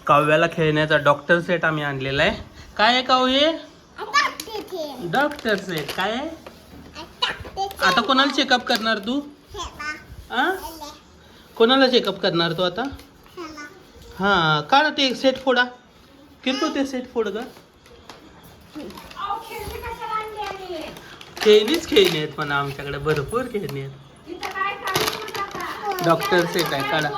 काव्याला खेळण्याचा doctor set आम्ही आणलेला आहे. काय आहे काव्य हे? डॉक्टर सेट काय आहे? आता कोणाला चेकअप करणार तू? कोणाला चेकअप करणार तू आता? हा काढ ते सेट फोडा. किरको ते सेट फोड ग. खेळणीच खेळणी आहेत पण आमच्याकडे भरपूर खेळणी आहेत. डॉक्टर सेट आहे काढा.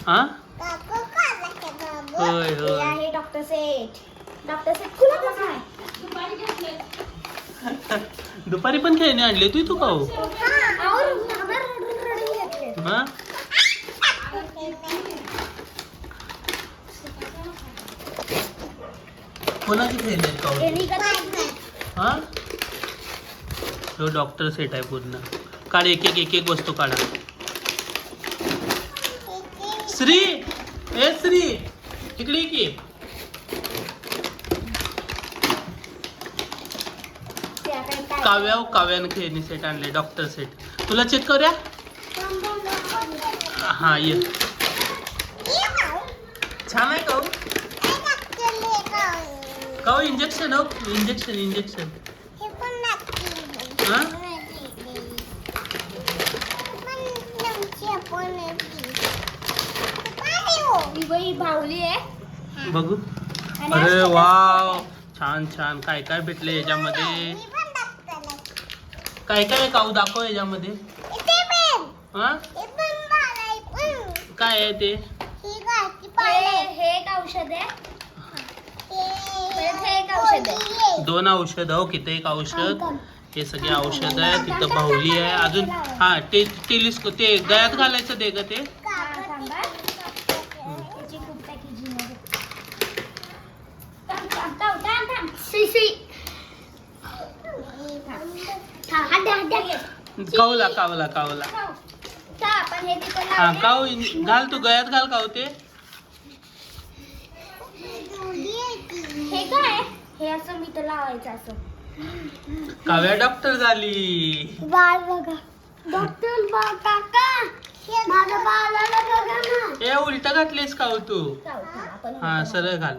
हा होय होय डॉक्टर सेट. डॉक्टर सेट कुणाला काय? दुपारी पण खेळणी आणली तू का हो? हा कोणाची खेळणी आहेत का? हा तो डॉक्टर सेट आहे पूर्ण. काढ एक एक वस्तू काढा. श्री ए श्री इकडे की. काव्यानं खेळणी सेट आणले डॉक्टर सेट. तुला चेक करूया. हा ये छान आहे का? का इंजेक्शन हो इंजेक्शन हा बाहुली आहे बघू. अरे वाव छान छान काय काय भेटले याच्यामध्ये. काय काय काऊ दाखव याच्यामध्ये. हा काय आहे ते? हे एक औषध आहे. हे एक औषध आहे. 2 औषध हो. किती एक औषध. हे सगळे औषध आहे. तिथं बाहुली आहे अजून. हा टेलिस्कोप ते गळ्यात घालायचं दे ग ते. कावला हा काऊ घाल तू गळ्यात घाल काऊ ते. हे काय हे असं मी तर लावायचं असं. काव्या डॉक्टर झाली. बाळ बघा डॉक्टर काका माझ्या बाळाला बघा ना. ए उलटा घातलीस काऊ तू. हा सरळ घाल.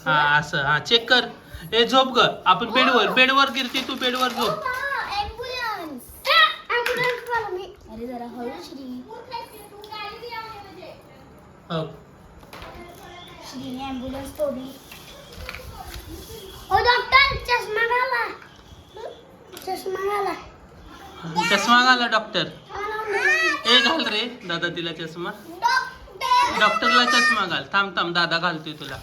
हा असं हा चेक कर. ए झोप ग. आपण बेडवर गिरती तू बेडवर झोप. अरे जरा हळू श्री. हो श्रीने ॲम्ब्युलन्स तोडली. ओ डॉक्टर चष्मा घाला. चष्मा घाला डॉक्टर. ए घाल रे दादा तिला चष्मा. डॉक्टरला चष्मा घाल. थांब दादा घालतोय तुला.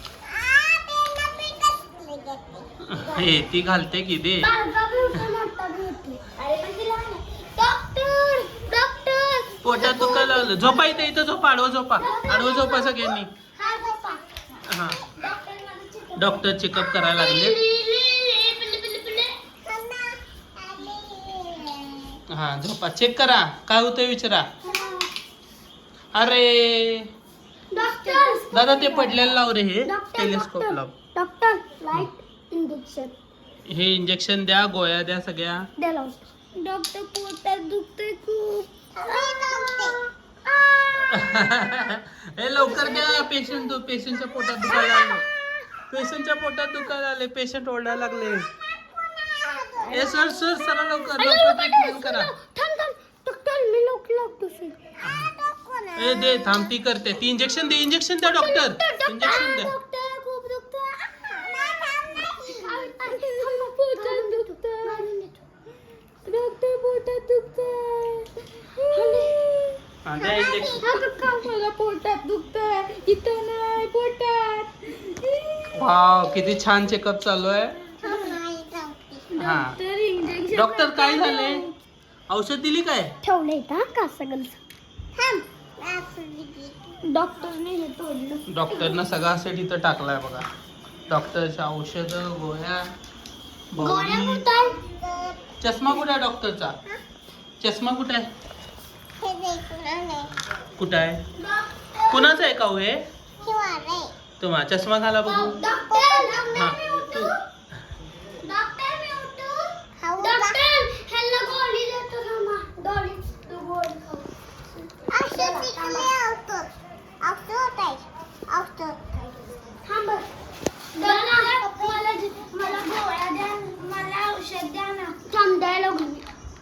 हे ती घालते की दे. पोटात दुखायला लागलं. झोपा इथं झोपा. आडवं झोपा सगळ्यांनी. हा डॉक्टर चेकअप करायला लागले. हा झोपा चेक करा काय होतंय विचारा. अरे दादा ते पडलेलं लाव रे. हे टेलिस्कोप लाव. Doctor light injection. हे इंजेक्शन द्या. गोळ्या द्या सगळ्या. डॉक्टर पोटात दुखतंय खूप. हे लवकर द्या. पेशंटच्या पोटात दुखायला लागले. पेशंट ओरडायला लागले. ए सर चला लवकर ट्रीटमेंट करा. डॉक्टर मी लागतो. ए दे थांब ती करते. ती इंजेक्शन द्या डॉक्टर. इंजेक्शन द्या. खूप दुखतंय. डॉक्टर पोटात दुखतंय. द्या इंजेक्शन. मला पोटात दुखतंय. इथं नाही पोटात. वाव किती छान चेकअप चालू आहे. हा डॉक्टर काय झाले? औषध दिली काय? ठेवलंय का सगळं. डॉक्टरने हे तोडलं. डॉक्टरनं सगळा सेट इथं टाकलाय बघा. डॉक्टरच्या औषध गोळ्या बाहुली. चष्मा कुठे आहे डॉक्टरचा? चष्मा कुठे आहे? कुठे आहे? कुणाचा आहे का हे? तुम्हा चष्मा घाला बघू. हा